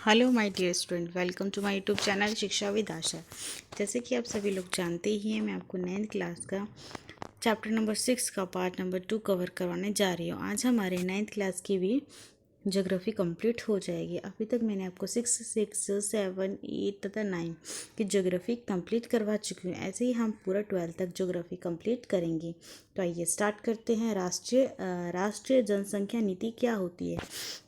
Hello my dear student, welcome to my YouTube channel Shiksha with Asha. जैसे कि आप सभी लोग जानते ही हैं, मैं आपको 9th क्लास का चैप्टर नंबर 6 का पार्ट नंबर 2 कवर करवाने जा रही हूँ। आज हमारे 9th क्लास की भी ज्योग्राफी कंप्लीट हो जाएगी। अभी तक मैंने आपको 6, 7, 8 तथा 9 की ज्योग्राफी कंप्लीट करवा चुकी हूँ। ऐसे ही हम पूरा 12 तक ज्योग्राफी कंप्लीट करेंगे। तो आइए स्टार्ट करते हैं। राष्ट्रीय जनसंख्या नीति क्या होती है?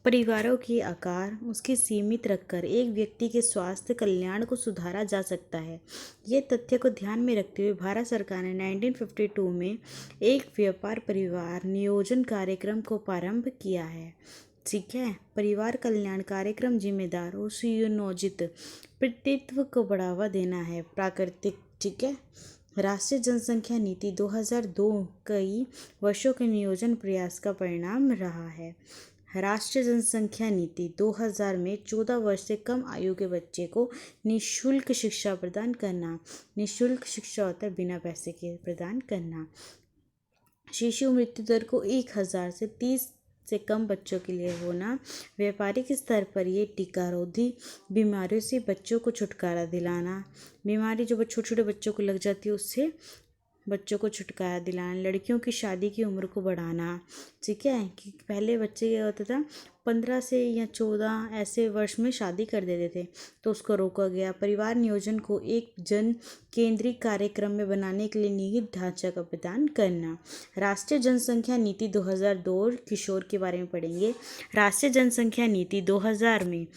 परिवारों के आकार उसके सीमित रखकर एक व्यक्ति के स्वास्थ्य कल्याण को सुधारा जा सकता है। ये तथ्य को ध्यान में रखते हुए भारत सरकार ने 1952 में एक व्यापार परिवार नियोजन कार्यक्रम को प्रारंभ किया है। ठीक है। परिवार कल्याण कार्यक्रम जिम्मेदार और सुनियोजित पितृत्व को बढ़ावा देना है। प्राकृतिक। ठीक है। राष्ट्रीय जनसंख्या नीति 2002 कई वर्षों के नियोजन प्रयास का परिणाम रहा है। राष्ट्रीय जनसंख्या नीति 2000 में 14 वर्ष से कम आयु के बच्चे को निःशुल्क शिक्षा प्रदान करना। निःशुल्क शिक्षा होता है बिना पैसे के प्रदान करना। शिशु मृत्यु दर को 1000 से 30 से कम बच्चों के लिए होना। व्यापारिक स्तर पर ये टीकारोधी बीमारियों से बच्चों को छुटकारा दिलाना। बीमारी जो छोटे छोटे बच्चों को लग जाती है उससे बच्चों को छुटकारा दिलाना। लड़कियों की शादी की उम्र को बढ़ाना। ठीक है। कि पहले बच्चे क्या होता था 15 से या 14 ऐसे वर्ष में शादी कर देते थे, तो उसको रोका गया। परिवार नियोजन को एक जन केंद्रीय कार्यक्रम में बनाने के लिए निहित ढांचा का प्रदान करना। राष्ट्रीय जनसंख्या नीति 2002 किशोर के बारे में पढ़ेंगे। राष्ट्रीय जनसंख्या नीति 2000 में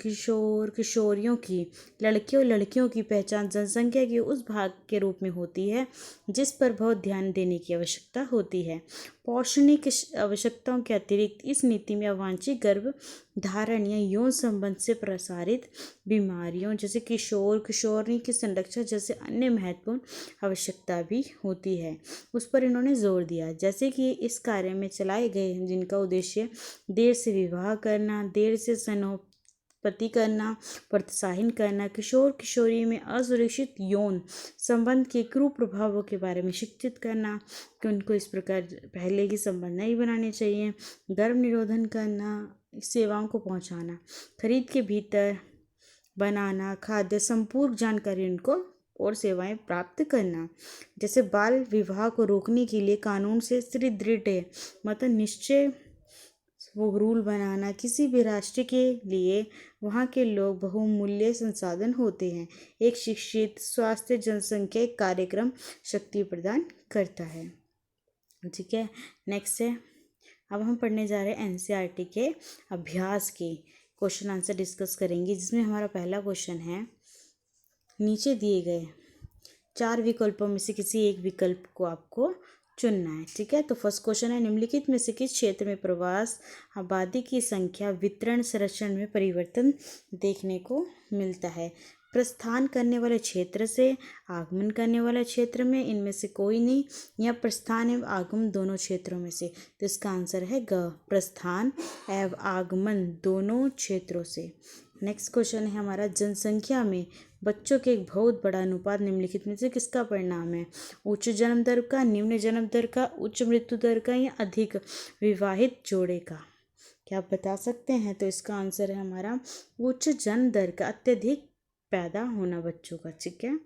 किशोरियों की लड़कियों लड़कियों की पहचान जनसंख्या के उस भाग के रूप में होती है जिस पर बहुत ध्यान देने की आवश्यकता होती है। पौष्टिक आवश्यकताओं के अतिरिक्त इस नीति में अवांछित गर्भ धारण या यौन संबंध से प्रसारित बीमारियों जैसे किशोरी की संरक्षण जैसे अन्य महत्वपूर्ण आवश्यकता भी होती है, उस पर इन्होंने जोर दिया। जैसे कि इस कार्य में चलाए गए जिनका उद्देश्य देर से विवाह करना, देर से संतानोत्पत्ति करना, प्रोत्साहन करना, किशोर किशोरी में असुरक्षित यौन संबंध के कुप्रभावों के बारे में शिक्षित करना कि उनको इस प्रकार पहले की संबंध नहीं बनाने चाहिए, गर्भ निरोधन करना, सेवाओं को पहुंचाना, खरीद के भीतर बनाना, खाद्य संपूर्ण जानकारी उनको और सेवाएं प्राप्त करना। जैसे बाल विवाह को रोकने के लिए कानून से सुदृढ़ मतलब निश्चय वो रूल बनाना। किसी भी राष्ट्र के लिए वहाँ के लोग बहुमूल्य संसाधन होते हैं। एक शिक्षित स्वास्थ्य जनसंख्या कार्यक्रम शक्ति प्रदान करता है। ठीक है। नेक्स्ट है, अब हम पढ़ने जा रहे हैं एनसीईआरटी के अभ्यास के क्वेश्चन आंसर डिस्कस करेंगे, जिसमें हमारा पहला क्वेश्चन है, नीचे दिए गए 4 विकल्पों में से किसी एक विकल्प को आपको चुनना है। ठीक है। तो फर्स्ट क्वेश्चन है, निम्नलिखित में से किस क्षेत्र में प्रवास आबादी की संख्या वितरण संरचना में परिवर्तन देखने को मिलता है? प्रस्थान करने वाले क्षेत्र से आगमन करने वाले क्षेत्र में इनमें से कोई नहीं, या प्रस्थान एवं आगमन दोनों क्षेत्रों में से? तो इसका आंसर है ग, प्रस्थान एवं आगमन दोनों क्षेत्रों से। नेक्स्ट क्वेश्चन है हमारा, जनसंख्या में बच्चों के एक बहुत बड़ा अनुपात निम्नलिखित में से किसका परिणाम है? उच्च जन्म दर का, निम्न जन्म दर का, उच्च मृत्यु दर का, या अधिक विवाहित जोड़े का? क्या आप बता सकते हैं? तो इसका आंसर है हमारा उच्च जन्म दर का, अत्यधिक पैदा होना बच्चों का। ठीक है।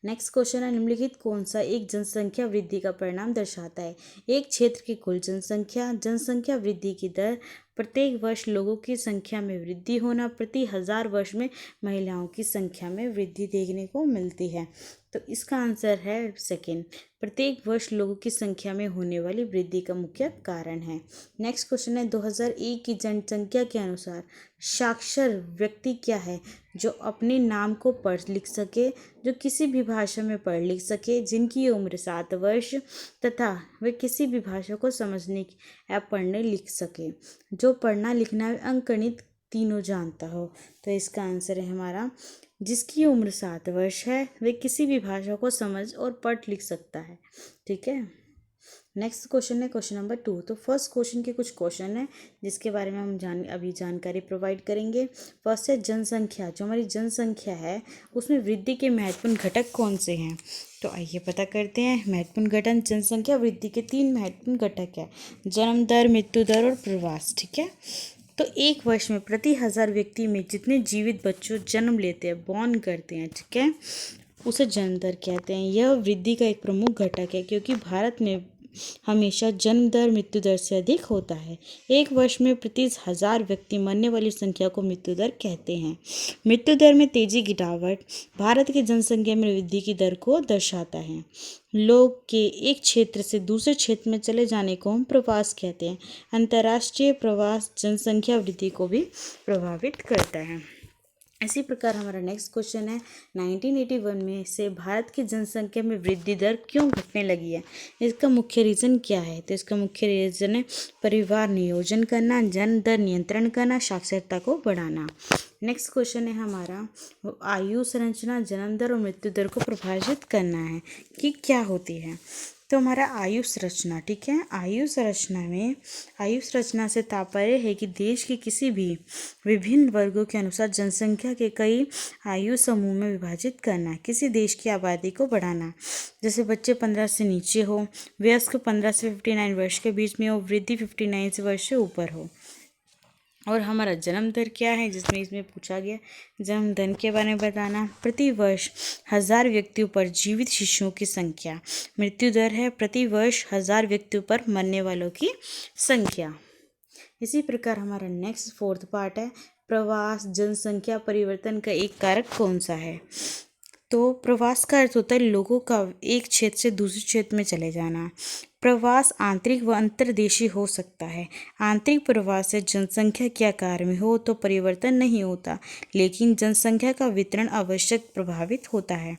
नेक्स्ट क्वेश्चन है, निम्नलिखित कौन सा एक जनसंख्या वृद्धि का परिणाम दर्शाता है? एक क्षेत्र की कुल जनसंख्या वृद्धि की दर, प्रत्येक वर्ष लोगों की संख्या में वृद्धि होना, प्रति 1000 वर्ष में महिलाओं की संख्या में वृद्धि देखने को मिलती है। तो इसका आंसर है सेकेंड, प्रत्येक वर्ष लोगों की संख्या में होने वाली वृद्धि का मुख्य कारण है। नेक्स्ट क्वेश्चन है, 2001 की जनसंख्या के अनुसार साक्षर व्यक्ति क्या है? जो अपने नाम को पढ़ लिख सके, जो किसी भी भाषा में पढ़ लिख सके, जिनकी उम्र 7 वर्ष तथा वे किसी भी भाषा को समझने या पढ़ने लिख सके, जो पढ़ना लिखना अंक गणित तीनों जानता हो। तो इसका आंसर है हमारा, जिसकी उम्र 7 वर्ष है वे किसी भी भाषा को समझ और पढ़ लिख सकता है। ठीक है। नेक्स्ट क्वेश्चन है क्वेश्चन नंबर 2। तो फर्स्ट क्वेश्चन के कुछ क्वेश्चन है जिसके बारे में हम अभी जानकारी प्रोवाइड करेंगे। फर्स्ट है जनसंख्या। जो हमारी जनसंख्या है उसमें वृद्धि के महत्वपूर्ण घटक कौन से हैं? तो आइए पता करते हैं। महत्वपूर्ण घटक जनसंख्या वृद्धि के 3 महत्वपूर्ण घटक है: जन्म दर, मृत्यु दर और प्रवास। ठीक है, तो एक वर्ष में प्रति 1000 व्यक्ति में जितने जीवित बच्चों जन्म लेते हैं, बॉर्न करते हैं, ठीक है, उसे जन्म दर कहते हैं। यह वृद्धि का एक प्रमुख घटक है क्योंकि भारत में हमेशा जन्म दर मृत्यु दर से अधिक होता है। एक वर्ष में प्रति 1000 व्यक्ति मरने वाली संख्या को मृत्यु दर कहते हैं। मृत्यु दर में तेजी गिरावट भारत की जनसंख्या में वृद्धि की दर को दर्शाता है। लोग के एक क्षेत्र से दूसरे क्षेत्र में चले जाने को हम प्रवास कहते हैं। अंतर्राष्ट्रीय प्रवास जनसंख्या वृद्धि को भी प्रभावित करता है। इसी प्रकार हमारा नेक्स्ट क्वेश्चन है 1981 में से भारत की जनसंख्या में वृद्धि दर क्यों घटने लगी है? इसका मुख्य रीज़न क्या है? तो इसका मुख्य रीज़न है परिवार नियोजन करना, जन्म दर नियंत्रण करना, साक्षरता को बढ़ाना। नेक्स्ट क्वेश्चन है हमारा आयु संरचना जन्म दर और मृत्यु दर को परिभाषित करना है कि क्या होती है। तो हमारा आयु संरचना, ठीक है, आयु संरचना से तात्पर्य है कि देश के किसी भी विभिन्न वर्गों के अनुसार जनसंख्या के कई आयु समूह में विभाजित करना, किसी देश की आबादी को बढ़ाना। जैसे बच्चे 15 से नीचे हो, वयस्क 15 से 59 वर्ष के बीच में हो, वृद्धि 59 वर्ष से ऊपर हो। और हमारा जन्म दर क्या है, जिसमें इसमें पूछा गया जन्म दर के बारे में बताना। प्रति वर्ष 1000 व्यक्तियों पर जीवित शिशुओं की संख्या। मृत्यु दर है प्रति वर्ष 1000 व्यक्तियों पर मरने वालों की संख्या। इसी प्रकार हमारा नेक्स्ट 4th पार्ट है प्रवास जनसंख्या परिवर्तन का एक कारक कौन सा है? तो प्रवास का अर्थ होता है लोगों का एक क्षेत्र से दूसरे क्षेत्र में चले जाना। प्रवास आंतरिक व अंतर्देशीय हो सकता है। आंतरिक प्रवास से जनसंख्या के आकार में हो तो परिवर्तन नहीं होता, लेकिन जनसंख्या का वितरण आवश्यक प्रभावित होता है।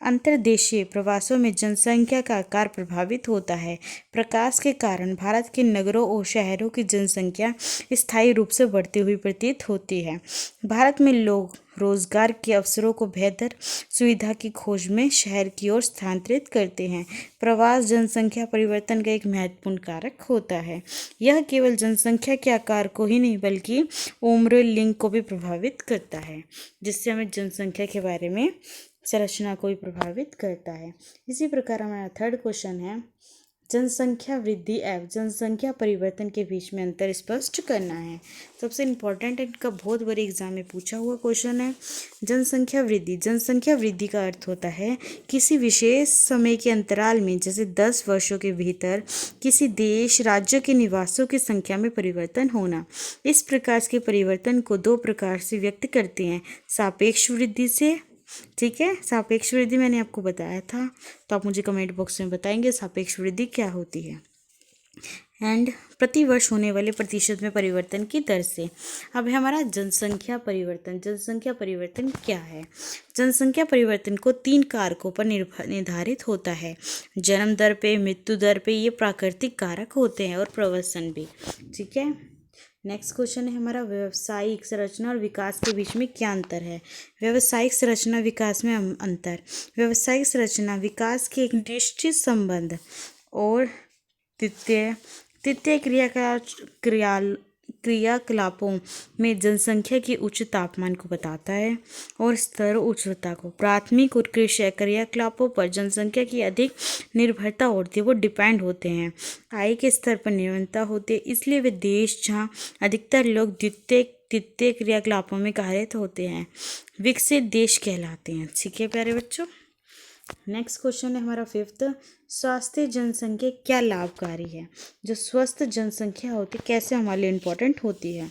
अंतर्देशीय प्रवासों में जनसंख्या का आकार प्रभावित होता है। प्रकाश के कारण भारत के नगरों और शहरों की जनसंख्या स्थायी रूप से बढ़ती हुई प्रतीत होती है। भारत में लोग रोजगार के अवसरों को बेहतर सुविधा की खोज में शहर की ओर स्थानांतरित करते हैं। प्रवास जनसंख्या परिवर्तन का एक महत्वपूर्ण कारक होता है। यह केवल जनसंख्या के आकार को ही नहीं बल्कि उम्र, लिंग को भी प्रभावित करता है, जिससे हमें जनसंख्या के बारे में संरचना को भी प्रभावित करता है। इसी प्रकार हमारा 3rd क्वेश्चन है जनसंख्या वृद्धि एवं जनसंख्या परिवर्तन के बीच में अंतर स्पष्ट करना है। सबसे इम्पोर्टेंट इनका बहुत बड़े एग्जाम में पूछा हुआ क्वेश्चन है जनसंख्या वृद्धि। जनसंख्या वृद्धि का अर्थ होता है किसी विशेष समय के अंतराल में, जैसे 10 वर्षों के भीतर, किसी देश राज्य के निवासियों की संख्या में परिवर्तन होना। इस प्रकार के परिवर्तन को 2 प्रकार से व्यक्त करते हैं, सापेक्ष वृद्धि से, ठीक है, सापेक्ष वृद्धि मैंने आपको बताया था, तो आप मुझे कमेंट बॉक्स में बताएंगे सापेक्ष वृद्धि क्या होती है, एंड प्रति वर्ष होने वाले प्रतिशत में परिवर्तन की दर से। अब है हमारा जनसंख्या परिवर्तन। जनसंख्या परिवर्तन क्या है? जनसंख्या परिवर्तन को 3 कारकों पर निर्धारित होता है, जन्म दर पे, मृत्यु दर पे, ये प्राकृतिक कारक होते हैं, और प्रवसन भी, ठीक है। नेक्स्ट क्वेश्चन है हमारा व्यावसायिक संरचना और विकास के बीच में क्या अंतर है? व्यावसायिक संरचना विकास में अंतर। व्यावसायिक संरचना विकास के एक निश्चित संबंध और तृतीय क्रियाकलापों में जनसंख्या की उच्च तापमान को बताता है और स्तर उच्चता को। प्राथमिक और कृषि क्रियाकलापों पर जनसंख्या की अधिक निर्भरता होती है, वो डिपेंड होते हैं। आय के स्तर पर निर्भरता होती है, इसलिए वे देश जहाँ अधिकतर लोग द्वितीय क्रियाकलापों में कार्यरत होते हैं विकसित देश कहलाते हैं। ठीक है प्यारे बच्चों। नेक्स्ट क्वेश्चन है हमारा 5th, स्वास्थ्य जनसंख्या क्या लाभकारी है? जो स्वस्थ जनसंख्या होती है कैसे हमारे लिए इम्पोर्टेंट होती है,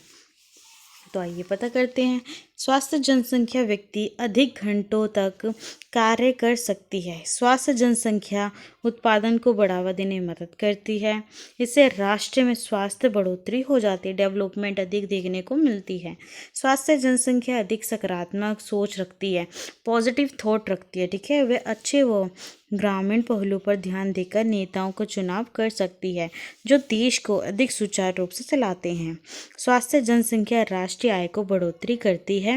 तो आइए पता करते हैं। स्वास्थ्य जनसंख्या व्यक्ति अधिक घंटों तक कार्य कर सकती है। स्वास्थ्य जनसंख्या उत्पादन को बढ़ावा देने में मदद करती है। इससे राष्ट्र में स्वास्थ्य बढ़ोतरी हो जाती है, डेवलपमेंट अधिक देखने को मिलती है। स्वास्थ्य जनसंख्या अधिक सकारात्मक सोच रखती है, पॉजिटिव थॉट रखती है, ठीक है। वे अच्छे व ग्रामीण पहलू पर ध्यान देकर नेताओं का चुनाव कर सकती है जो देश को अधिक सुचारू रूप से चलाते हैं। स्वास्थ्य जनसंख्या राष्ट्रीय आय को बढ़ोतरी करती है,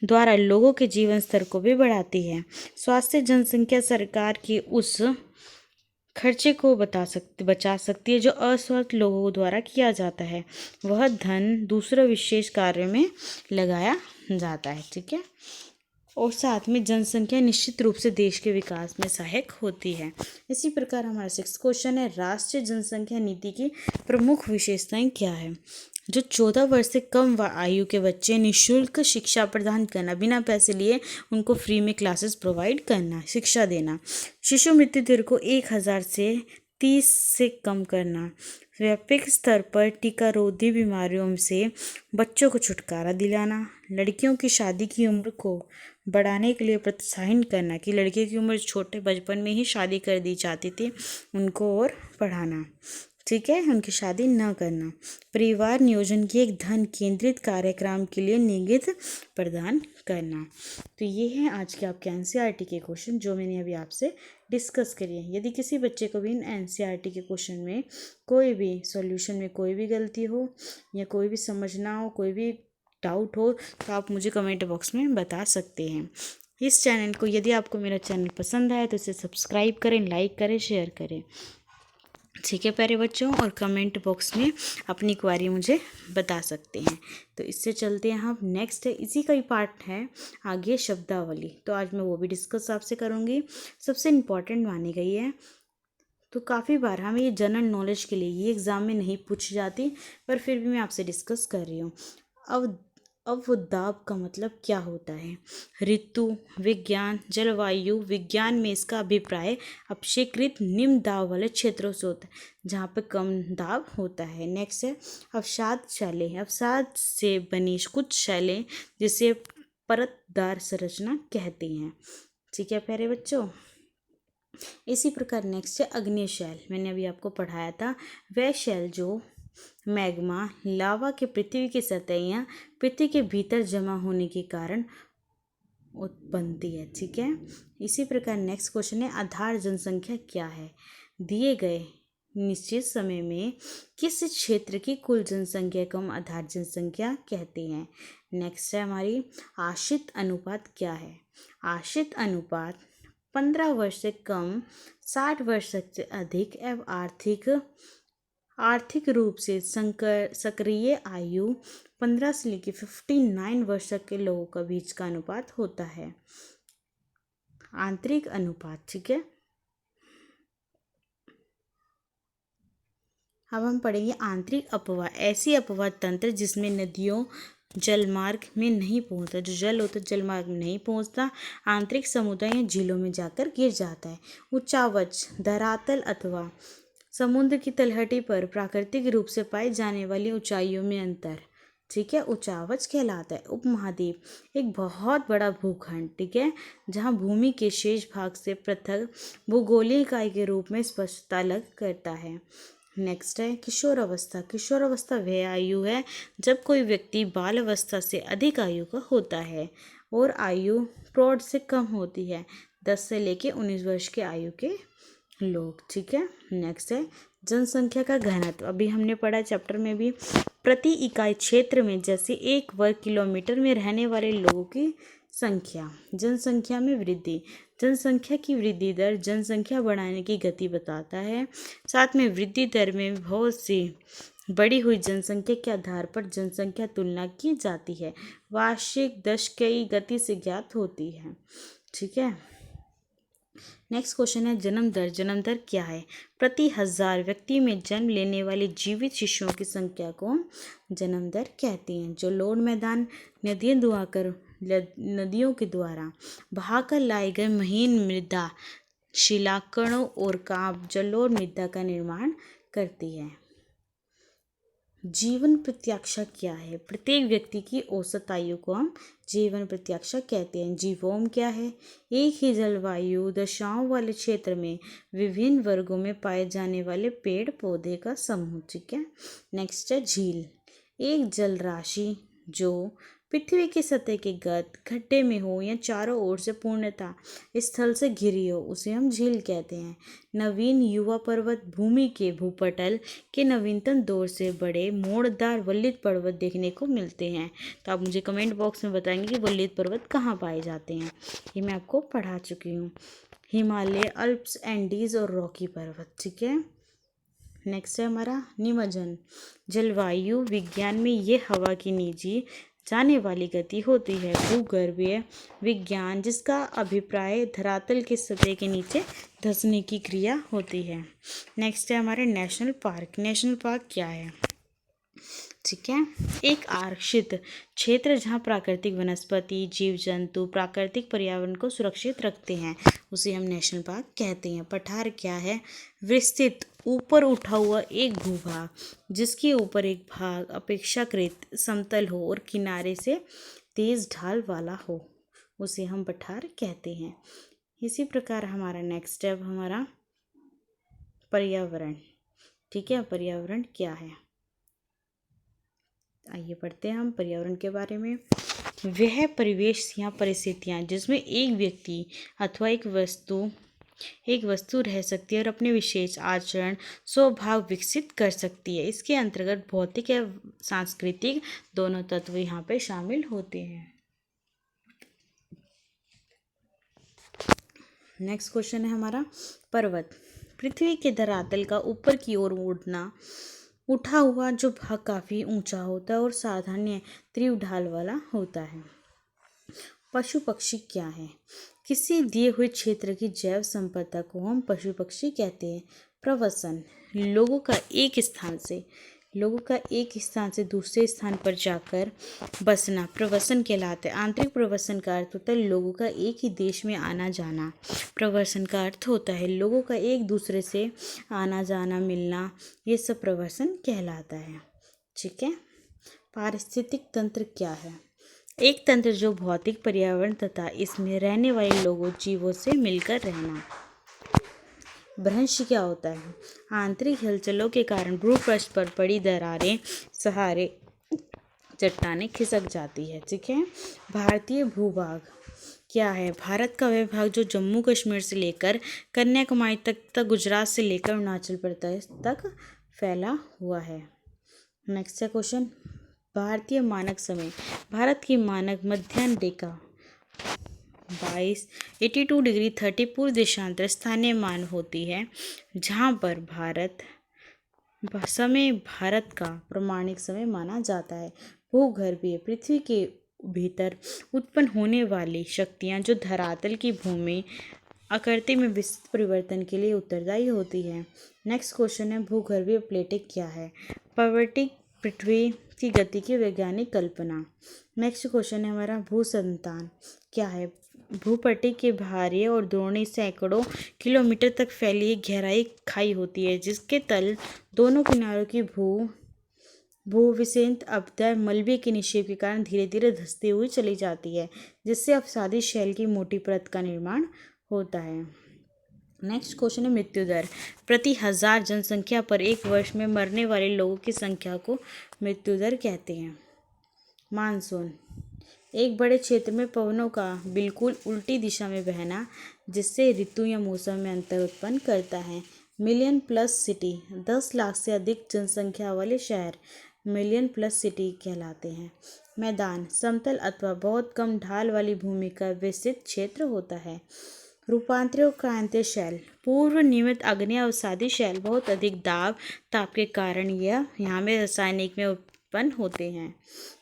द्वारा लोगों के जीवन स्तर को भी बढ़ाती है। स्वास्थ्य जनसंख्या सरकार की उस खर्चे को बचा सकती है जो अस्वस्थ लोगों द्वारा किया जाता है। वह धन दूसरे विशेष कार्य में लगाया जाता है। ठीक है, और साथ में जनसंख्या निश्चित रूप से देश के विकास में सहायक होती है। इसी प्रकार हमारा 6 क्वेश्चन है, राष्ट्रीय जनसंख्या नीति की प्रमुख विशेषताएं क्या है। जो 14 वर्ष से कम आयु के बच्चे निःशुल्क शिक्षा प्रदान करना, बिना पैसे लिए उनको फ्री में क्लासेस प्रोवाइड करना, शिक्षा देना। शिशु मृत्यु दर को 1000 से 30 से कम करना। व्यापक स्तर पर टीकारोधी बीमारियों से बच्चों को छुटकारा दिलाना। लड़कियों की शादी की उम्र को बढ़ाने के लिए प्रोत्साहन करना कि लड़कियों की उम्र छोटे बचपन में ही शादी कर दी जाती थी, उनको और पढ़ाना। ठीक है, उनकी शादी न करना। परिवार नियोजन की एक धन केंद्रित कार्यक्रम के लिए निगत प्रदान करना। तो ये हैं आज के आपके एनसीईआरटी के क्वेश्चन जो मैंने अभी आपसे डिस्कस करिए। यदि किसी बच्चे को भी इन एनसीईआरटी के क्वेश्चन में कोई भी सॉल्यूशन में कोई भी गलती हो या कोई भी समझना हो, कोई भी डाउट हो, तो आप मुझे कमेंट बॉक्स में बता सकते हैं। इस चैनल को, यदि आपको मेरा चैनल पसंद आया तो इसे सब्सक्राइब करें, लाइक करें, शेयर करें। ठीक है प्यारे बच्चों, और कमेंट बॉक्स में अपनी क्वारी मुझे बता सकते हैं। तो इससे चलते हैं हम नेक्स्ट है, इसी का ही पार्ट है आगे शब्दावली, तो आज मैं वो भी डिस्कस आपसे करूँगी। सबसे इम्पॉर्टेंट मानी गई है, तो काफ़ी बार हमें ये जनरल नॉलेज के लिए ये एग्ज़ाम में नहीं पूछी जाती, पर फिर भी मैं आपसे डिस्कस कर रही हूँ। अवदाब का मतलब क्या होता है। ऋतु विज्ञान, जलवायु विज्ञान में इसका अभिप्राय अपेक्षाकृत निम्न दाब वाले क्षेत्रों से होता है जहाँ पे कम दाब होता है। नेक्स्ट है अवसाद शैलें। अवसाद से बनी कुछ शैलें जिसे परतदार संरचना कहते हैं। ठीक है प्यारे बच्चों, इसी प्रकार नेक्स्ट है अग्नेय शैल। मैंने अभी आपको पढ़ाया था, वह शैल जो मैग्मा लावा के पृथ्वी की सतह या पृथ्वी के भीतर जमा होने के कारण बनती है। ठीक है, इसी प्रकार नेक्स्ट क्वेश्चन है आधार जनसंख्या क्या है। दिए गए निश्चित समय में किस क्षेत्र की कुल जनसंख्या को हम आधार जनसंख्या कहते हैं। नेक्स्ट है हमारी आश्रित अनुपात क्या है। आश्रित अनुपात 15 वर्ष से कम, 60 वर्ष से अधिक एवं आर्थिक रूप से सक्रिय आयु 15 से लेकर 59 वर्ष तक के लोगों का बीच का अनुपात होता है। आंतरिक अनुपात। ठीक है, अब हम पढ़ेंगे आंतरिक अपवाह। ऐसी अपवाह तंत्र जिसमें नदियों जलमार्ग में नहीं पहुंचता, जो जल होता है जलमार्ग में नहीं पहुंचता, आंतरिक समुद्र या झीलों में जाकर गिर जाता है। उच्चावच धरातल अथवा समुद्र की तलहटी पर प्राकृतिक रूप से पाई जाने वाली ऊंचाइयों में अंतर, ठीक है, उच्चावच कहलाता है। उपमहाद्वीप एक बहुत बड़ा भूखंड, ठीक है, जहां भूमि के शेष भाग से पृथक भूगोलीय इकाई के रूप में स्पष्टता लग करता है। नेक्स्ट है किशोर अवस्था। किशोर अवस्था वह आयु है जब कोई व्यक्ति बाल अवस्था से अधिक आयु का होता है और आयु प्रौढ़ से कम होती है, 10 से लेकर 19 वर्ष के आयु के लोग। ठीक है, नेक्स्ट है जनसंख्या का घनत्व। अभी हमने पढ़ा चैप्टर में भी, प्रति इकाई क्षेत्र में जैसे 1 वर्ग किलोमीटर में रहने वाले लोगों की संख्या। जनसंख्या में वृद्धि, जनसंख्या की वृद्धि दर जनसंख्या बढ़ाने की गति बताता है। साथ में वृद्धि दर में बहुत सी बढ़ी हुई जनसंख्या के आधार पर जनसंख्या तुलना की जाती है, वार्षिक दशकीय गति से ज्ञात होती है। ठीक है, नेक्स्ट क्वेश्चन है जन्म दर। जन्म दर क्या है। प्रति 1000 व्यक्ति में जन्म लेने वाले जीवित शिशुओं की संख्या को जन्म दर कहते हैं। जो लोड मैदान नदियों के द्वारा बहाकर लाए गए महीन मृदा शिलाकणों और कांप जलोढ़ मृदा का निर्माण करती है। जीवन प्रत्याशा क्या है। प्रत्येक व्यक्ति की औसत आयु को हम जीवन प्रत्याशा कहते हैं। जीवोम क्या है। एक ही जलवायु दशाओं वाले क्षेत्र में विभिन्न वर्गों में पाए जाने वाले पेड़ पौधे का समूह। ठीक है, नेक्स्ट है झील। एक जल राशि जो पृथ्वी की सतह के गड्ढे में हो या चारों ओर से पूर्णतः स्थल से घिरी हो, उसे हम झील कहते हैं। नवीन युवा पर्वत भूमि के भूपटल के नवीनतम दौर से बड़े मोड़दार वल्लित पर्वत देखने को मिलते हैं। तो आप मुझे कमेंट बॉक्स में बताएंगे कि वल्लित पर्वत कहाँ पाए जाते हैं। ये मैं आपको पढ़ा चुकी हूँ। हिमालय, अल्प्स, एंडीज और रॉकी पर्वत। ठीक है, नेक्स्ट है हमारा निमज्जन। जलवायु विज्ञान में ये हवा की नीचे जाने वाली गति होती है। भूगर्भीय विज्ञान, जिसका अभिप्राय धरातल की सतह के नीचे धंसने की क्रिया होती है। नेक्स्ट है हमारे नेशनल पार्क। नेशनल पार्क क्या है? ठीक है, एक आरक्षित क्षेत्र जहाँ प्राकृतिक वनस्पति, जीव जंतु प्राकृतिक पर्यावरण को सुरक्षित रखते हैं, उसे हम नेशनल पार्क कहते हैं। पठार क्या है? विस्तृत ऊपर उठा हुआ एक भूभाग जिसके ऊपर एक भाग अपेक्षाकृत समतल हो और किनारे से तेज ढाल वाला हो, उसे हम पठार कहते हैं। इसी प्रकार हमारा नेक्स्ट स्टेप हमारा पर्यावरण। ठीक है, पर्यावरण क्या है? आइए पढ़ते हैं हम पर्यावरण के बारे में। वह परिवेश या परिस्थितियाँ जिसमें एक व्यक्ति अथवा एक वस्तु रह सकती है और अपने विशेष आचरण स्वभाव विकसित कर सकती है। इसके अंतर्गत भौतिक या सांस्कृतिक दोनों तत्व यहाँ पे शामिल होते हैं। नेक्स्ट क्वेश्चन है हमारा पर्वत। पृथ्वी के धरातल का ऊपर की ओर उठा हुआ जो भाग काफ़ी ऊंचा होता है और साधारण तीव्र ढाल वाला होता है। पशु पक्षी क्या है? किसी दिए हुए क्षेत्र की जैव संपदा को हम पशु पक्षी कहते हैं। प्रवसन, लोगों का एक स्थान से दूसरे स्थान पर जाकर बसना प्रवसन कहलाता है। आंतरिक प्रवसन का अर्थ होता है लोगों का एक ही देश में आना जाना। प्रवसन का अर्थ होता है लोगों का एक दूसरे से आना जाना, मिलना, ये सब प्रवसन कहलाता है। ठीक है, पारिस्थितिक तंत्र क्या है? एक तंत्र जो भौतिक पर्यावरण तथा इसमें रहने वाले लोगों जीवों से मिलकर रहना। भ्रंश क्या होता है? आंतरिक हलचलों के कारण भूपृष्ठ पर पड़ी दरारें सहारे चट्टानें खिसक जाती है। ठीक है, भारतीय भूभाग क्या है? भारत का वह भाग जो जम्मू कश्मीर से लेकर कन्याकुमारी तक गुजरात से लेकर अरुणाचल प्रदेश तक फैला हुआ है। नेक्स्ट है क्वेश्चन, भारतीय मानक समय। भारत की मानक मध्याह्न रेखा 82 डिग्री 30 पूर्व देशांतर स्थानीय मान होती है, जहाँ पर भारत का प्रमाणिक समय माना जाता है। भूगर्भीय, पृथ्वी के भीतर उत्पन्न होने वाली शक्तियाँ जो धरातल की भूमि आकृति में विस्तृत परिवर्तन के लिए उत्तरदायी होती है। नेक्स्ट क्वेश्चन है, भूगर्भीय प्लेटें क्या है? पर्वतिक पृथ्वी की गति की वैज्ञानिक कल्पना। नेक्स्ट क्वेश्चन है हमारा, भूसंतान क्या है? भूपट्टी के बाहरी और द्रोणी सैकड़ों किलोमीटर तक फैली एक गहराई खाई होती है, जिसके तल दोनों किनारों की भूविसेंत अपदय मलबे के निक्षेप के कारण धीरे धीरे धंसती हुई चली जाती है, जिससे अपसादी शैल की मोटी परत का निर्माण होता है। नेक्स्ट क्वेश्चन है, मृत्यु दर। प्रति 1000 जनसंख्या पर एक वर्ष में मरने वाले लोगों की संख्या को मृत्यु दर कहते हैं। मानसून, एक बड़े क्षेत्र में पवनों का बिल्कुल उल्टी दिशा में बहना, जिससे ऋतु या मौसम में अंतर उत्पन्न करता है। मिलियन प्लस सिटी, 10 लाख से अधिक जनसंख्या वाले शहर मिलियन प्लस सिटी कहलाते हैं। मैदान, समतल अथवा बहुत कम ढाल वाली भूमि का विस्तृत क्षेत्र होता है। रूपांतरित और क्रांतीय शैल, पूर्व नियमित आग्नेय अवसादी शैल बहुत अधिक ताप के कारण यह यहाँ में रासायनिक में उत्पन्न होते हैं।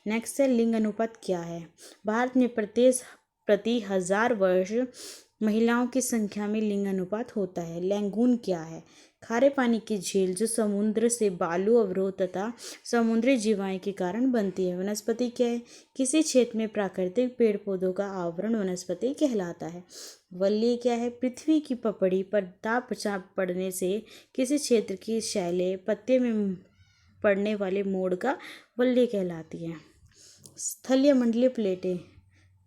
नेक्स्ट है, लिंग अनुपात क्या है? भारत में प्रति 1000 वर्ष महिलाओं की संख्या में लिंग अनुपात होता है। लैंगून क्या है? खारे पानी की झील जो समुद्र से बालू अवरोध तथा समुद्री जीवाएं के कारण बनती है। वनस्पति क्या है? किसी क्षेत्र में प्राकृतिक पेड़ पौधों का आवरण वनस्पति कहलाता है। वल्ली क्या है? पृथ्वी की पपड़ी पर दाब पड़ने से किसी क्षेत्र की शैलें पत्ते में पड़ने वाले मोड़ का वल्ली कहलाती है। स्थलीय मंडलीय प्लेटें,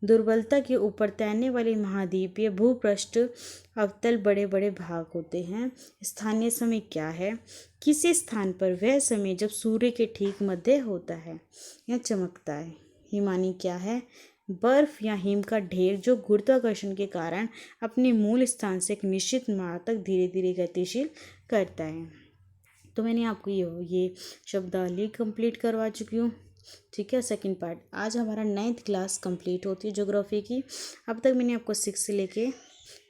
दुर्बलता के ऊपर तैरने वाले महाद्वीपीय भूपृष्ठ अवतल बड़े बड़े भाग होते हैं। स्थानीय समय क्या है? किसी स्थान पर वह समय जब सूर्य के ठीक मध्य होता है या चमकता है। हिमानी क्या है? बर्फ या हिम का ढेर जो गुरुत्वाकर्षण के कारण अपने मूल स्थान से एक निश्चित मार्ग तक धीरे धीरे गतिशील करता है। तो मैंने आपको ये शब्दावली कंप्लीट करवा चुकी हूँ। ठीक है, सेकंड पार्ट आज हमारा 9th क्लास कंप्लीट होती है ज्योग्राफी की। अब तक मैंने आपको 6 से लेके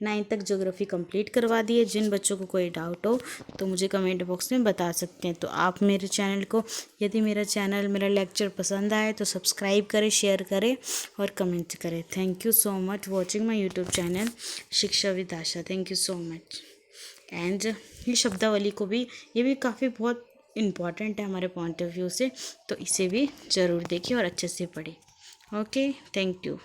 9th तक ज्योग्राफी कंप्लीट करवा दी है। जिन बच्चों को कोई डाउट हो तो मुझे कमेंट बॉक्स में बता सकते हैं। तो आप मेरे चैनल को, यदि मेरा लेक्चर पसंद आए तो सब्सक्राइब करें, शेयर करें और कमेंट करें। Thank you so much watching my YouTube channel Shiksha with Asha. Thank you so much. And ये शब्दावली को भी, ये भी काफ़ी बहुत इम्पॉर्टेंट है हमारे पॉइंट ऑफ व्यू से, तो इसे भी ज़रूर देखिए और अच्छे से पढ़ें। Okay, thank you.